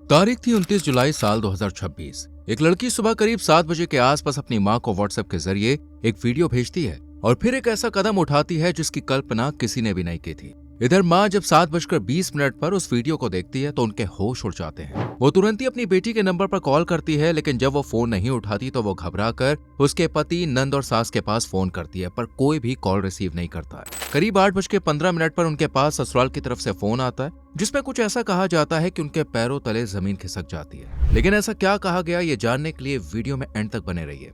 तारीख थी 29 जुलाई साल 2026। एक लड़की सुबह करीब 7 बजे के आसपास अपनी मां को व्हाट्सएप के जरिए एक वीडियो भेजती है और फिर एक ऐसा कदम उठाती है जिसकी कल्पना किसी ने भी नहीं की थी। इधर मां जब 7:20 पर उस वीडियो को देखती है तो उनके होश उड़ जाते हैं। वो तुरंत ही अपनी बेटी के नंबर पर कॉल करती है, लेकिन जब वो फोन नहीं उठाती तो वो घबरा कर उसके पति, नंद और सास के पास फोन करती है, पर कोई भी कॉल रिसीव नहीं करता है। करीब 8:15 पर उनके पास ससुराल की तरफ से फोन आता है जिसमें कुछ ऐसा कहा जाता है कि उनके पैरों तले जमीन खिसक जाती है। लेकिन ऐसा क्या कहा गया, ये जानने के लिए वीडियो में एंड तक बने रहिए।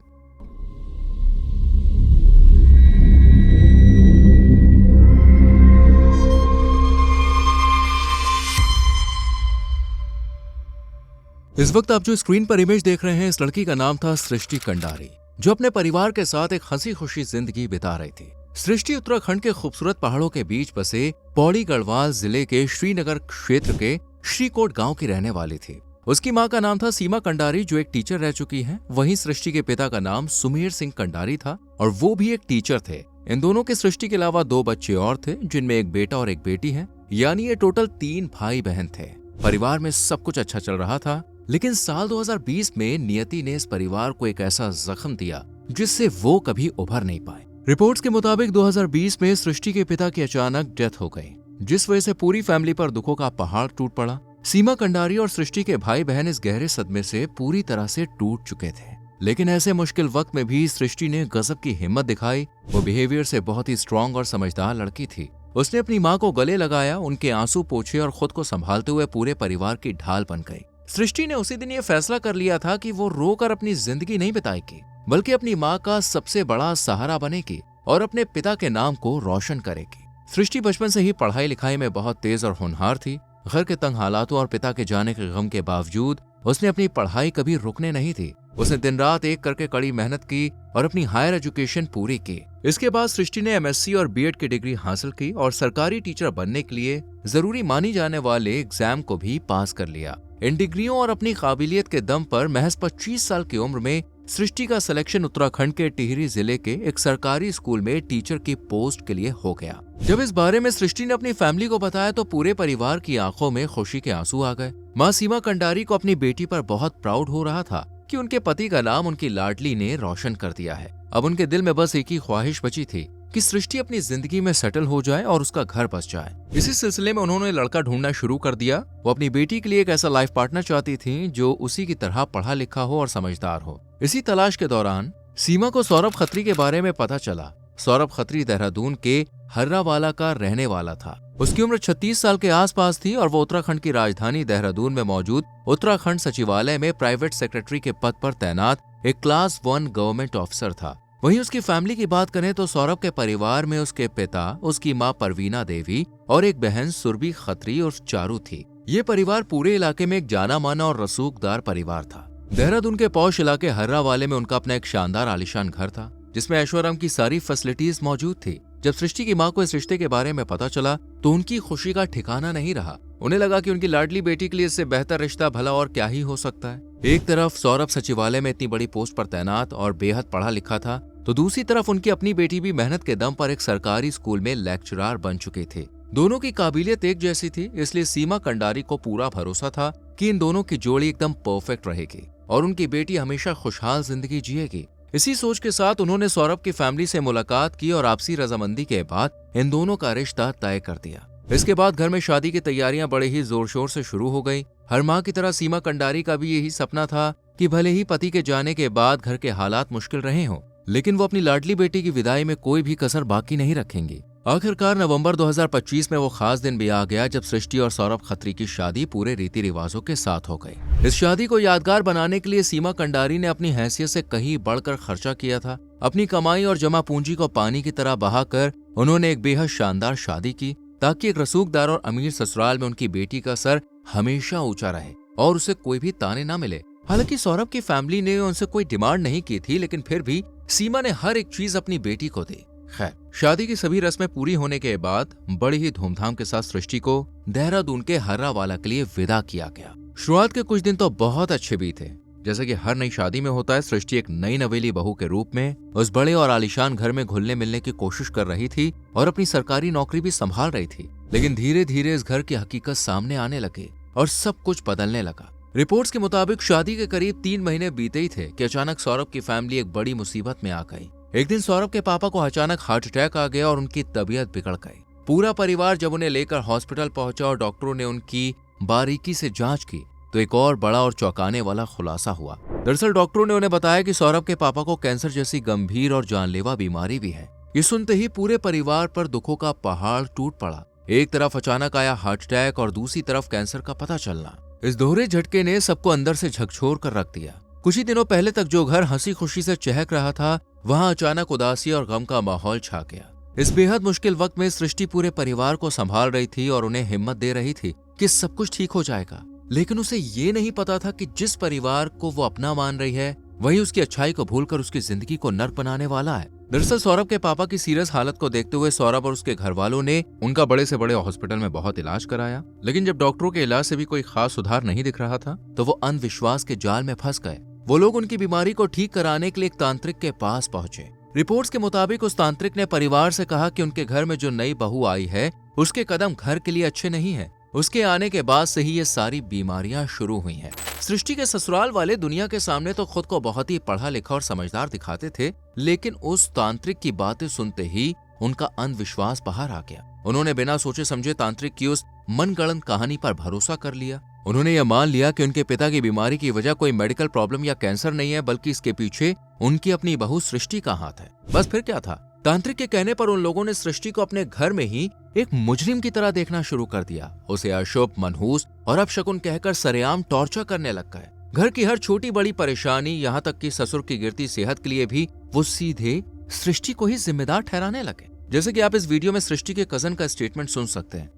इस वक्त आप जो स्क्रीन पर इमेज देख रहे हैं, इस लड़की का नाम था सृष्टि कंडारी, जो अपने परिवार के साथ एक हंसी खुशी जिंदगी बिता रही थी। सृष्टि उत्तराखंड के खूबसूरत पहाड़ों के बीच बसे पौड़ी गढ़वाल जिले के श्रीनगर क्षेत्र के श्रीकोट गांव की रहने वाली थी। उसकी मां का नाम था सीमा कंडारी, जो एक टीचर रह चुकी हैं। वहीं सृष्टि के पिता का नाम सुमेर सिंह कंडारी था और वो भी एक टीचर थे। इन दोनों के सृष्टि के अलावा 2 बच्चे और थे, जिनमें एक बेटा और एक बेटी है, यानी ये टोटल 3 भाई बहन थे। परिवार में सब कुछ अच्छा चल रहा था, लेकिन साल 2020 में नियति ने इस परिवार को एक ऐसा जख्म दिया जिससे वो कभी उभर नहीं पाए। रिपोर्ट्स के मुताबिक 2020 में सृष्टि के पिता की अचानक डेथ हो गई, जिस वजह से पूरी फैमिली पर दुखों का पहाड़ टूट पड़ा। सीमा कंडारी और सृष्टि के भाई बहन इस गहरे सदमे से पूरी तरह से टूट चुके थे। लेकिन ऐसे मुश्किल वक्त में भी सृष्टि ने गजब की हिम्मत दिखाई। वो बिहेवियर से बहुत ही स्ट्रांग और समझदार लड़की थी। उसने अपनी माँ को गले लगाया, उनके आंसू पोंछे और खुद को संभालते हुए पूरे परिवार की ढाल बन गई। सृष्टि ने उसी दिन ये फैसला कर लिया था कि वो रोकर अपनी जिंदगी नहीं बिताएगी, बल्कि अपनी माँ का सबसे बड़ा सहारा बनेगी और अपने पिता के नाम को रोशन करेगी। सृष्टि बचपन से ही पढ़ाई लिखाई में बहुत तेज और होनहार थी। घर के तंग हालातों और पिता के जाने के गम के बावजूद उसने अपनी पढ़ाई कभी रुकने नहीं दी। उसने दिन रात एक करके कड़ी मेहनत की और अपनी हायर एजुकेशन पूरी की। इसके बाद सृष्टि ने एमएससी और बीएड की डिग्री हासिल की और सरकारी टीचर बनने के लिए जरूरी मानी जाने वाले एग्जाम को भी पास कर लिया। इन डिग्रियों और अपनी काबिलियत के दम पर महज 25 साल की उम्र में सृष्टि का सिलेक्शन उत्तराखंड के टिहरी जिले के एक सरकारी स्कूल में टीचर की पोस्ट के लिए हो गया। जब इस बारे में सृष्टि ने अपनी फैमिली को बताया तो पूरे परिवार की आंखों में खुशी के आंसू आ गए। मां सीमा कंडारी को अपनी बेटी पर बहुत प्राउड हो रहा था कि उनके पति का नाम उनकी लाडली ने रोशन कर दिया है। अब उनके दिल में बस एक ही ख्वाहिश बची थी कि सृष्टि अपनी जिंदगी में सेटल हो जाए और उसका घर बस जाए। इसी सिलसिले में उन्होंने लड़का ढूंढना शुरू कर दिया। वो अपनी बेटी के लिए एक ऐसा लाइफ पार्टनर चाहती थी जो उसी की तरह पढ़ा लिखा हो और समझदार हो। इसी तलाश के दौरान सीमा को सौरभ खत्री के बारे में पता चला। सौरभ खत्री देहरादून के हर्रावाला का रहने वाला था। उसकी उम्र 36 साल के आसपास थी और वो उत्तराखंड की राजधानी देहरादून में मौजूद उत्तराखंड सचिवालय में प्राइवेट सेक्रेटरी के पद पर तैनात एक क्लास 1 गवर्नमेंट ऑफिसर था। वहीं उसकी फैमिली की बात करें तो सौरभ के परिवार में उसके पिता, उसकी मां परवीना देवी और एक बहन सुरभि खत्री और चारू थी। ये परिवार पूरे इलाके में एक जाना माना और रसूखदार परिवार था। देहरादून के पौष इलाके हर्रावाले में उनका अपना एक शानदार आलीशान घर था, जिसमें ऐशोआराम की सारी फैसिलिटीज मौजूद थी। जब सृष्टि की मां को इस रिश्ते के बारे में पता चला तो उनकी खुशी का ठिकाना नहीं रहा। उन्हें लगा कि उनकी लाडली बेटी के लिए इससे बेहतर रिश्ता भला और क्या ही हो सकता है। एक तरफ सौरभ सचिवालय में इतनी बड़ी पोस्ट पर तैनात और बेहद पढ़ा लिखा था, तो दूसरी तरफ उनकी अपनी बेटी भी मेहनत के दम पर एक सरकारी स्कूल में लेक्चरर बन चुकी थी। दोनों की काबिलियत एक जैसी थी, इसलिए सीमा कंडारी को पूरा भरोसा था कि इन दोनों की जोड़ी एकदम परफेक्ट रहेगी और उनकी बेटी हमेशा खुशहाल जिंदगी जिएगी। इसी सोच के साथ उन्होंने सौरभ की फैमिली से मुलाकात की और आपसी रजामंदी के बाद इन दोनों का रिश्ता तय कर दिया। इसके बाद घर में शादी की तैयारियां बड़े ही जोर शोर से शुरू हो गई। हर मां की तरह सीमा कंडारी का भी यही सपना था कि भले ही पति के जाने के बाद घर के हालात मुश्किल रहे हों, लेकिन वो अपनी लाडली बेटी की विदाई में कोई भी कसर बाकी नहीं रखेंगी। आखिरकार नवंबर 2025 में वो खास दिन भी आ गया जब सृष्टि और सौरभ खत्री की शादी पूरे रीति रिवाजों के साथ हो गई। इस शादी को यादगार बनाने के लिए सीमा कंडारी ने अपनी हैसियत से कहीं बढ़कर खर्चा किया था। अपनी कमाई और जमा पूंजी को पानी की तरह बहाकर उन्होंने एक बेहद शानदार शादी की, ताकि एक रसूखदार और अमीर ससुराल में उनकी बेटी का सर हमेशा ऊंचा रहे और उसे कोई भी ताने ना मिले। हालांकि सौरभ की फैमिली ने उनसे कोई डिमांड नहीं की थी, लेकिन फिर भी सीमा ने हर एक चीज अपनी बेटी को दी। खैर, शादी की सभी रस्में पूरी होने के बाद बड़ी ही धूमधाम के साथ सृष्टि को देहरादून के हर्रावाला के लिए विदा किया गया। शुरुआत के कुछ दिन तो बहुत अच्छे भी थे। जैसे कि हर नई शादी में होता है, सृष्टि एक नई नवेली बहू के रूप में उस बड़े और आलीशान घर में घुलने मिलने की कोशिश कर रही थी और अपनी सरकारी नौकरी भी संभाल रही थी। लेकिन धीरे धीरे इस घर की हकीकत सामने आने लगी और सब कुछ बदलने लगा। रिपोर्ट्स के मुताबिक शादी के करीब 3 महीने बीते ही थे कि अचानक सौरभ की फैमिली एक बड़ी मुसीबत में आ गई। एक दिन सौरभ के पापा को अचानक हार्ट अटैक आ गया और उनकी तबीयत बिगड़ गई। पूरा परिवार जब उन्हें लेकर हॉस्पिटल पहुंचा और डॉक्टरों ने उनकी बारीकी से जांच की तो एक और बड़ा और चौंकाने वाला खुलासा हुआ। दरअसल डॉक्टरों ने उन्हें बताया कि सौरभ के पापा को कैंसर जैसी गंभीर और जानलेवा बीमारी भी है। ये सुनते ही पूरे परिवार पर दुखों का पहाड़ टूट पड़ा। एक तरफ अचानक आया हार्ट अटैक और दूसरी तरफ कैंसर का पता चलना। इस दोहरे झटके ने सबको अंदर से झकझोर कर रख दिया। कुछ ही दिनों पहले तक जो घर हंसी खुशी से चहक रहा था, वहां अचानक उदासी और गम का माहौल छा गया। इस बेहद मुश्किल वक्त में सृष्टि पूरे परिवार को संभाल रही थी और उन्हें हिम्मत दे रही थी कि सब कुछ ठीक हो जाएगा। लेकिन उसे ये नहीं पता था कि जिस परिवार को वो अपना मान रही है, वही उसकी अच्छाई को भूलकर उसकी जिंदगी को नर्क बनाने वाला है। दरअसल सौरभ के पापा की सीरियस हालत को देखते हुए सौरभ और उसके घर वालों ने उनका बड़े से बड़े हॉस्पिटल में बहुत इलाज कराया। लेकिन जब डॉक्टरों के इलाज से भी कोई खास सुधार नहीं दिख रहा था, तो वो अंधविश्वास के जाल में फंस गए। वो लोग उनकी बीमारी को ठीक कराने के लिए एक तांत्रिक के पास पहुंचे। रिपोर्ट्स के मुताबिक उस तांत्रिक ने परिवार से कहा कि उनके घर में जो नई बहू आई है, उसके कदम घर के लिए अच्छे नहीं है। उसके आने के बाद से ही ये सारी बीमारियां शुरू हुई हैं। सृष्टि के ससुराल वाले दुनिया के सामने तो खुद को बहुत ही पढ़ा लिखा और समझदार दिखाते थे, लेकिन उस तांत्रिक की बातें सुनते ही उनका अंधविश्वास बाहर आ गया। उन्होंने बिना सोचे समझे तांत्रिक की उस मनगढ़ंत कहानी पर भरोसा कर लिया। उन्होंने यह मान लिया कि उनके पिता की बीमारी की वजह कोई मेडिकल प्रॉब्लम या कैंसर नहीं है, बल्कि इसके पीछे उनकी अपनी बहू सृष्टि का हाथ है। बस फिर क्या था, तांत्रिक के कहने पर उन लोगों ने सृष्टि को अपने घर में ही एक मुजरिम की तरह देखना शुरू कर दिया। उसे अशुभ, मनहूस और अपशकुन कहकर सरेआम टॉर्चर करने लग गए। घर की हर छोटी बड़ी परेशानी, यहाँ तक कि ससुर की गिरती सेहत के लिए भी वो सीधे सृष्टि को ही जिम्मेदार ठहराने लगे। जैसे कि आप इस वीडियो में सृष्टि के कजन का स्टेटमेंट सुन सकते हैं।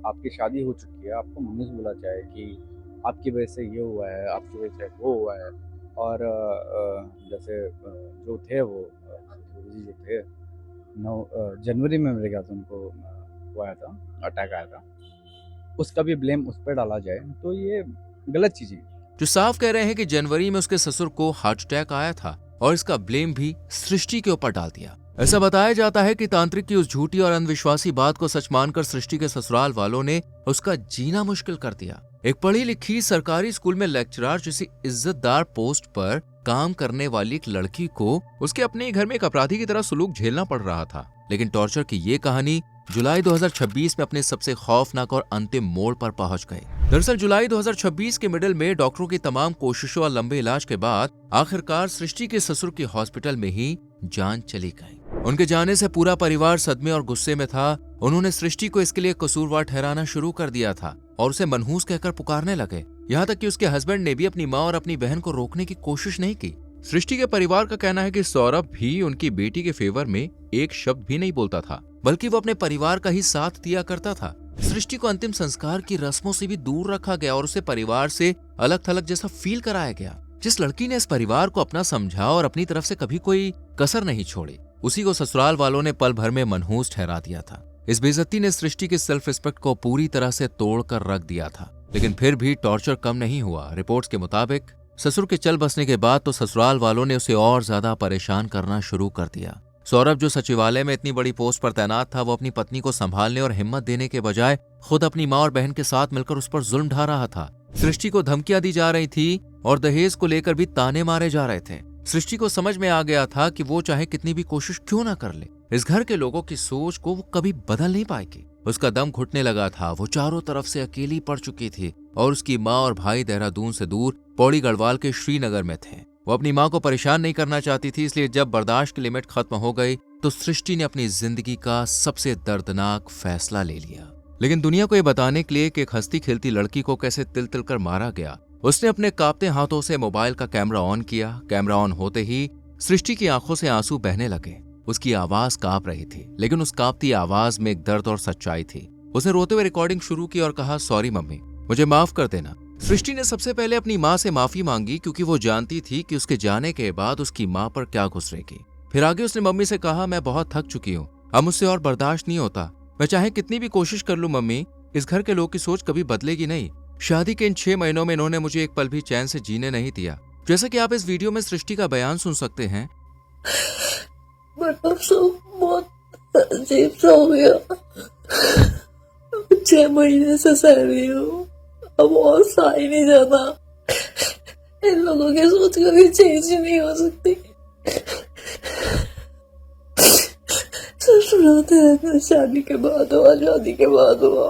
आपकी शादी हो चुकी है, आपको मम्मी से बोला जाए कि आपकी वजह से ये हुआ है, आपकी वजह से वो हुआ है। और जैसे जो थे वो जी जो थे 9 जनवरी में मेरे ख्याल से उनको वो आया था, अटैक आया था, उसका भी ब्लेम उस पर डाला जाए तो ये गलत चीज़ है। जो साफ कह रहे हैं कि जनवरी में उसके ससुर को हार्ट अटैक आया था और इसका ब्लेम भी सृष्टि के ऊपर डाल दिया। ऐसा बताया जाता है कि तांत्रिक की उस झूठी और अंधविश्वासी बात को सच मानकर सृष्टि के ससुराल वालों ने उसका जीना मुश्किल कर दिया। एक पढ़ी लिखी सरकारी स्कूल में लेक्चरर जैसी इज्जतदार पोस्ट पर काम करने वाली एक लड़की को उसके अपने ही घर में एक अपराधी की तरह सुलूक झेलना पड़ रहा था। लेकिन टॉर्चर की ये कहानी जुलाई 2026 में अपने सबसे खौफनाक और अंतिम मोड़ पर पहुंच गई। दरअसल जुलाई 2026 के मिडिल में डॉक्टरों की तमाम कोशिशों और लंबे इलाज के बाद आखिरकार सृष्टि के ससुर की हॉस्पिटल में ही जान चली गई। उनके जाने से पूरा परिवार सदमे और गुस्से में था। उन्होंने सृष्टि को इसके लिए कसूरवार ठहराना शुरू कर दिया था और उसे मनहूस कहकर पुकारने लगे। यहाँ तक कि उसके हस्बैंड ने भी अपनी माँ और अपनी बहन को रोकने की कोशिश नहीं की। सृष्टि के परिवार का कहना है कि सौरभ भी उनकी बेटी के फेवर में एक शब्द भी नहीं बोलता था, बल्कि वो अपने परिवार का ही साथ दिया करता था। सृष्टि को अंतिम संस्कार की रस्मों से भी दूर रखा गया और उसे परिवार से अलग थलग जैसा फील कराया गया। जिस लड़की ने इस परिवार को अपना समझा और अपनी तरफ से कभी कोई कसर नहीं छोड़ी, उसी को ससुराल वालों ने पल भर में मनहूस ठहरा दिया था। इस बेइज्जती ने सृष्टि की सेल्फ रिस्पेक्ट को पूरी तरह से तोड़कर रख दिया था। लेकिन फिर भी टॉर्चर कम नहीं हुआ। रिपोर्ट्स के मुताबिक ससुर के चल बसने के बाद तो ससुराल वालों ने उसे और ज्यादा परेशान करना शुरू कर दिया। सौरभ जो सचिवालय में इतनी बड़ी पोस्ट पर तैनात था, वो अपनी पत्नी को संभालने और हिम्मत देने के बजाय खुद अपनी माँ और बहन के साथ मिलकर उस पर जुल्म ढा रहा था। सृष्टि को धमकियां दी जा रही थी और दहेज को लेकर भी ताने मारे जा रहे थे। सृष्टि को समझ में आ गया था कि वो चाहे कितनी भी कोशिश क्यों ना कर ले, इस घर के लोगों की सोच को वो कभी बदल नहीं पाएगी। उसका दम घुटने लगा था। वो चारों तरफ से अकेली पड़ चुकी थी और उसकी माँ और भाई देहरादून से दूर पौड़ी गढ़वाल के श्रीनगर में थे। वो अपनी माँ को परेशान नहीं करना चाहती थी, इसलिए जब बर्दाश्त की लिमिट खत्म हो गई तो सृष्टि ने अपनी जिंदगी का सबसे दर्दनाक फैसला ले लिया। लेकिन दुनिया को ये बताने के लिए कि एक हंसती खेलती लड़की को कैसे तिल तिल कर मारा गया, उसने अपने कांपते हाथों से मोबाइल का कैमरा ऑन किया। कैमरा ऑन होते ही सृष्टि की आंखों से आंसू बहने लगे। उसकी आवाज कांप रही थी, लेकिन उस कांपती आवाज में एक दर्द और सच्चाई थी। उसने रोते हुए रिकॉर्डिंग शुरू की और कहा, सॉरी मम्मी, मुझे माफ कर देना। सृष्टि ने सबसे पहले अपनी माँ से माफी मांगी, क्योंकि वो जानती थी कि उसके जाने के बाद उसकी माँ पर क्या गुजरेगी। फिर आगे उसने मम्मी से कहा, मैं बहुत थक चुकी हूँ, अब मुझसे और बर्दाश्त नहीं होता। मैं चाहे कितनी भी कोशिश कर लूं मम्मी, इस घर के लोग की सोच कभी बदलेगी नहीं। शादी के इन 6 महीनों में इन्होंने मुझे एक पल भी चैन से जीने नहीं दिया। जैसा कि आप इस वीडियो में सृष्टि का बयान सुन सकते हैं। मतलब सब बहुत अजीब सा हो गया। 6 महीने से सह रही हूँ, अब और सहा ही नहीं जाता। इन लोगों की सोच कभी चेंज नहीं हो सकती। सब रोते रहते हैं, शादी के बाद हुआ, शादी के बाद हुआ,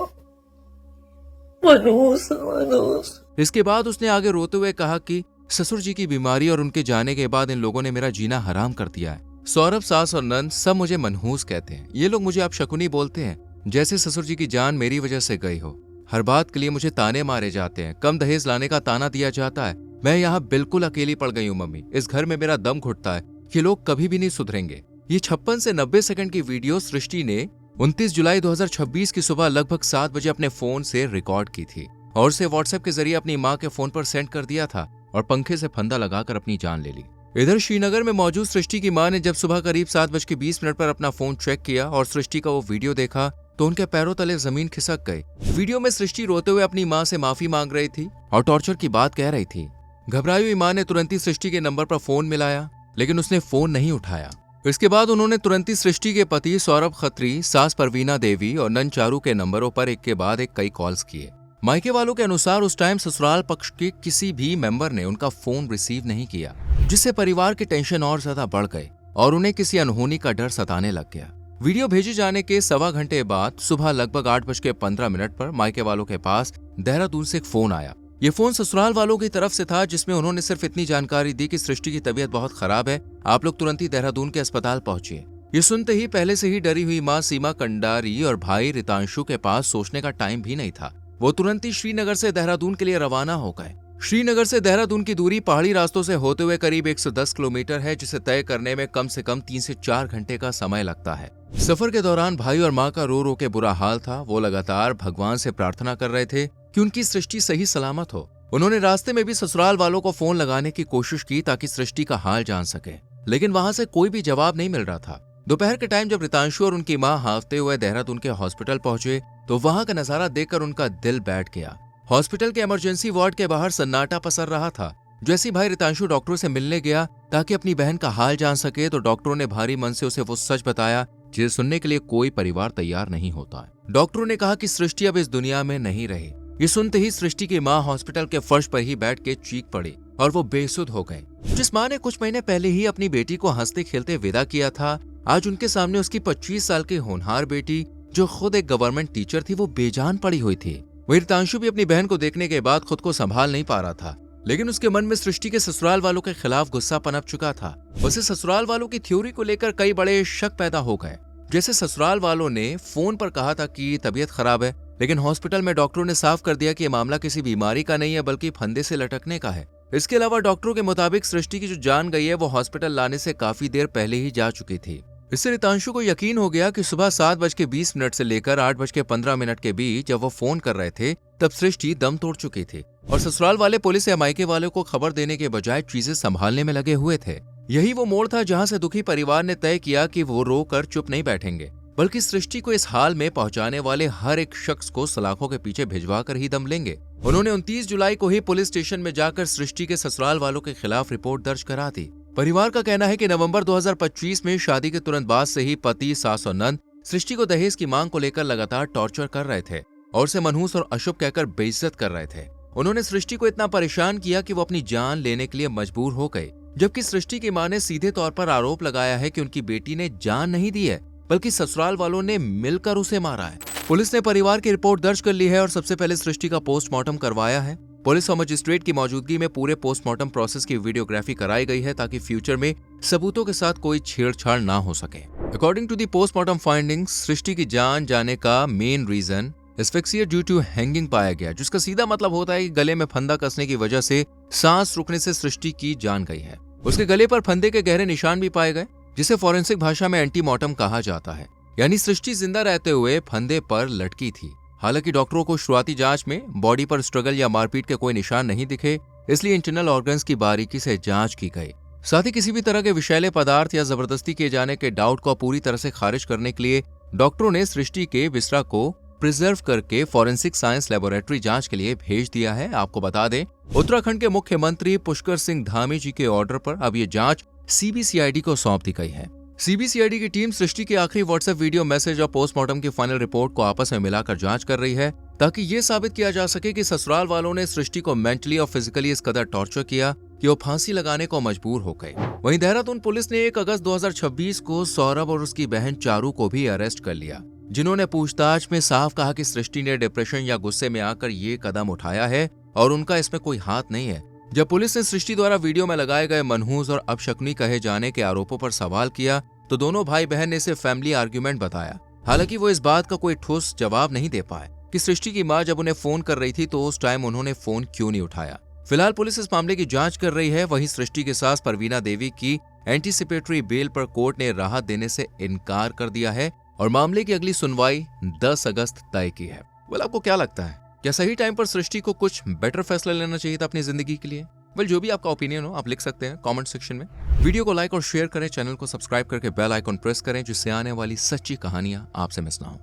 मनोज मनोज। इसके बाद उसने आगे रोते हुए कहा कि ससुर जी की बीमारी और उनके जाने के बाद इन लोगों ने मेरा जीना हराम कर दिया है। सौरभ, सास और नंद सब मुझे मनहूस कहते हैं। ये लोग मुझे आप शकुनी बोलते हैं, जैसे ससुर जी की जान मेरी वजह से गई हो। हर बात के लिए मुझे ताने मारे जाते हैं, कम दहेज लाने का ताना दिया जाता है। मैं यहाँ बिल्कुल अकेली पड़ गई हूँ मम्मी। इस घर में मेरा दम घुटता है। ये लोग कभी भी नहीं सुधरेंगे। ये 56 से 90 सेकंड की वीडियो सृष्टि ने 29 जुलाई 2026 की सुबह लगभग 7 बजे अपने फोन से रिकॉर्ड की थी और उसे व्हाट्सएप के जरिए अपनी मां के फोन पर सेंड कर दिया था और पंखे से फंदा लगाकर अपनी जान ले ली। इधर श्रीनगर में मौजूद सृष्टि की मां ने जब सुबह करीब 7:20 पर अपना फोन चेक किया और सृष्टि का वो वीडियो देखा तो उनके पैरों तले जमीन खिसक गई। वीडियो में सृष्टि रोते हुए अपनी मां से माफी मांग रही थी और टॉर्चर की बात कह रही थी। घबराई हुई मां ने तुरंत ही सृष्टि के नंबर पर फोन मिलाया, लेकिन उसने फोन नहीं उठाया। इसके बाद उन्होंने तुरंत ही सृष्टि के पति सौरभ खत्री, सास परवीना देवी और नंद चारू के नंबरों पर एक के बाद एक कई कॉल्स किए। मायके वालों के अनुसार उस टाइम ससुराल पक्ष के किसी भी मेंबर ने उनका फोन रिसीव नहीं किया, जिससे परिवार की टेंशन और ज्यादा बढ़ गई और उन्हें किसी अनहोनी का डर सताने लग गया। वीडियो भेजे जाने के सवा घंटे बाद सुबह लगभग 8:15 पर मायके वालों के पास देहरादून से एक फोन आया। ये फोन ससुराल वालों की तरफ से था, जिसमें उन्होंने सिर्फ इतनी जानकारी दी कि सृष्टि की तबीयत बहुत खराब है, आप लोग तुरंत ही देहरादून के अस्पताल पहुंचिए। ये सुनते ही पहले से ही डरी हुई मां सीमा कंडारी और भाई रितांशु के पास सोचने का टाइम भी नहीं था। वो तुरंत ही श्रीनगर से देहरादून के लिए रवाना हो गए। श्रीनगर से देहरादून की दूरी पहाड़ी रास्तों से होते हुए करीब 110 किलोमीटर है, जिसे तय करने में कम से कम 3 से 4 घंटे का समय लगता है। सफर के दौरान भाई और मां का रो रो के बुरा हाल था। वो लगातार भगवान से प्रार्थना कर रहे थे कि उनकी सृष्टि सही सलामत हो। उन्होंने रास्ते में भी ससुराल वालों को फोन लगाने की कोशिश की ताकि सृष्टि का हाल जान सके, लेकिन वहां से कोई भी जवाब नहीं मिल रहा था। दोपहर के टाइम जब रितांशु और उनकी मां हांफते हुए देहरादून के हॉस्पिटल पहुंचे तो वहां का नजारा देखकर उनका दिल बैठ गया। हॉस्पिटल के इमरजेंसी वार्ड के बाहर सन्नाटा पसर रहा था। जैसे भाई रितांशु डॉक्टरों से मिलने गया ताकि अपनी बहन का हाल जान सके तो डॉक्टरों ने भारी मन से उसे वो सच बताया जिसे सुनने के लिए कोई परिवार तैयार नहीं होता। डॉक्टरों ने कहा कि सृष्टि अब इस दुनिया में नहीं रही। ये सुनते ही सृष्टि की मां हॉस्पिटल के फर्श पर ही बैठ के चीख पड़ी और वो बेसुध हो गए। जिस मां ने कुछ महीने पहले ही अपनी बेटी को हंसते खेलते विदा किया था, आज उनके सामने उसकी 25 साल की होनहार बेटी, जो खुद एक गवर्नमेंट टीचर थी, वो बेजान पड़ी हुई थी। वही रितांशु भी अपनी बहन को देखने के बाद खुद को संभाल नहीं पा रहा था, लेकिन उसके मन में सृष्टि के ससुराल वालों के खिलाफ गुस्सा पनप चुका था। उसे ससुराल वालों की थ्योरी को लेकर कई बड़े शक पैदा हो गए। जैसे ससुराल वालों ने फोन पर कहा था कि तबीयत खराब है, लेकिन हॉस्पिटल में डॉक्टरों ने साफ कर दिया कि ये मामला किसी बीमारी का नहीं है बल्कि फंदे से लटकने का है। इसके अलावा डॉक्टरों के मुताबिक सृष्टि की जो जान गई है वो हॉस्पिटल लाने से काफी देर पहले ही जा चुकी थी। इससे रितांशु को यकीन हो गया कि सुबह 7:20 से लेकर 8:15 के बीच जब वो फोन कर रहे थे तब सृष्टि दम तोड़ चुकी थी और ससुराल वाले पुलिस या मायके वालों को खबर देने के बजाय चीजें संभालने में लगे हुए थे। यही वो मोड़ था जहां से दुखी परिवार ने तय किया कि वो रो कर चुप नहीं बैठेंगे, बल्कि सृष्टि को इस हाल में पहुंचाने वाले हर एक शख्स को सलाखों के पीछे भिजवा कर ही दम लेंगे। उन्होंने 29 जुलाई को ही पुलिस स्टेशन में जाकर सृष्टि के ससुराल वालों के खिलाफ रिपोर्ट दर्ज करा दी। परिवार का कहना है कि नवंबर 2025 में शादी के तुरंत बाद से ही पति, सास और नंद सृष्टि को दहेज की मांग को लेकर लगातार टॉर्चर कर रहे थे और उसे मनहूस और अशुभ कहकर बेइज्जत कर रहे थे। उन्होंने सृष्टि को इतना परेशान किया कि वो अपनी जान लेने के लिए मजबूर हो गए, जबकि सृष्टि की मां ने सीधे तौर पर आरोप लगाया है कि उनकी बेटी ने जान नहीं दी है बल्कि ससुराल वालों ने मिलकर उसे मारा है। पुलिस ने परिवार की रिपोर्ट दर्ज कर ली है और सबसे पहले सृष्टि का पोस्टमार्टम करवाया है। पुलिस और मजिस्ट्रेट की मौजूदगी में पूरे पोस्टमार्टम प्रोसेस की वीडियोग्राफी कराई गई है ताकि फ्यूचर में सबूतों के साथ कोई छेड़छाड़ ना हो सके। According to the postmortem findings, Srishti की जान जाने का main reason asphyxia due to hanging पाया गया, जिसका सीधा मतलब होता है कि गले में फंदा कसने की वजह से सांस रुकने से सृष्टि की जान गई है। उसके गले पर फंदे के गहरे निशान भी पाए गए, जिसे फॉरेंसिक भाषा में एंटीमॉर्टम कहा जाता है, यानी सृष्टि जिंदा रहते हुए फंदे पर लटकी थी। हालांकि डॉक्टरों को शुरुआती जांच में बॉडी पर स्ट्रगल या मारपीट के कोई निशान नहीं दिखे, इसलिए इंटरनल ऑर्गन्स की बारीकी से जांच की गई। साथ ही किसी भी तरह के विषैले पदार्थ या जबरदस्ती किए जाने के डाउट को पूरी तरह से खारिज करने के लिए डॉक्टरों ने सृष्टि के विसरा को प्रिजर्व करके फॉरेंसिक साइंस लेबोरेटरी जांच के लिए भेज दिया है। आपको बता दें, उत्तराखंड के मुख्यमंत्री पुष्कर सिंह धामी जी के ऑर्डर पर अब ये जांच CBCID को सौंप दी गई है। सीबीसीआईडी की टीम सृष्टि के आखिरी व्हाट्सएप वीडियो मैसेज और पोस्टमार्टम की फाइनल रिपोर्ट को आपस में मिलाकर जांच कर रही है, ताकि ये साबित किया जा सके कि ससुराल वालों ने सृष्टि को मेंटली और फिजिकली इस कदर टॉर्चर किया कि वो फांसी लगाने को मजबूर हो गए। वहीं देहरादून पुलिस ने 1 अगस्त 2026 को सौरभ और उसकी बहन चारू को भी अरेस्ट कर लिया, जिन्होंने पूछताछ में साफ कहा कि सृष्टि ने डिप्रेशन या गुस्से में आकर ये कदम उठाया है और उनका इसमें कोई हाथ नहीं है। जब पुलिस ने सृष्टि द्वारा वीडियो में लगाए गए मनहूस और अपशकुनी कहे जाने के आरोपों पर सवाल किया तो दोनों भाई बहन ने इसे फैमिली आर्ग्यूमेंट बताया। हालांकि वो इस बात का कोई ठोस जवाब नहीं दे पाए कि सृष्टि की मां जब उन्हें फोन कर रही थी तो उस टाइम उन्होंने फोन क्यों नहीं उठाया। फिलहाल पुलिस इस मामले की जांच कर रही है। वहीं सृष्टि के सास परवीना देवी की एंटीसिपेटरी बेल पर कोर्ट ने राहत देने से इनकार कर दिया है और मामले की अगली सुनवाई 10 अगस्त तय की है। आपको क्या लगता है, क्या सही टाइम पर सृष्टि को कुछ बेटर फैसला लेना चाहिए था अपनी जिंदगी के लिए? जो भी आपका ओपिनियन हो आप लिख सकते हैं कमेंट सेक्शन में। वीडियो को लाइक और शेयर करें, चैनल को सब्सक्राइब करके बेल आइकॉन प्रेस करें, जिससे आने वाली सच्ची कहानियां आपसे मिस ना हो।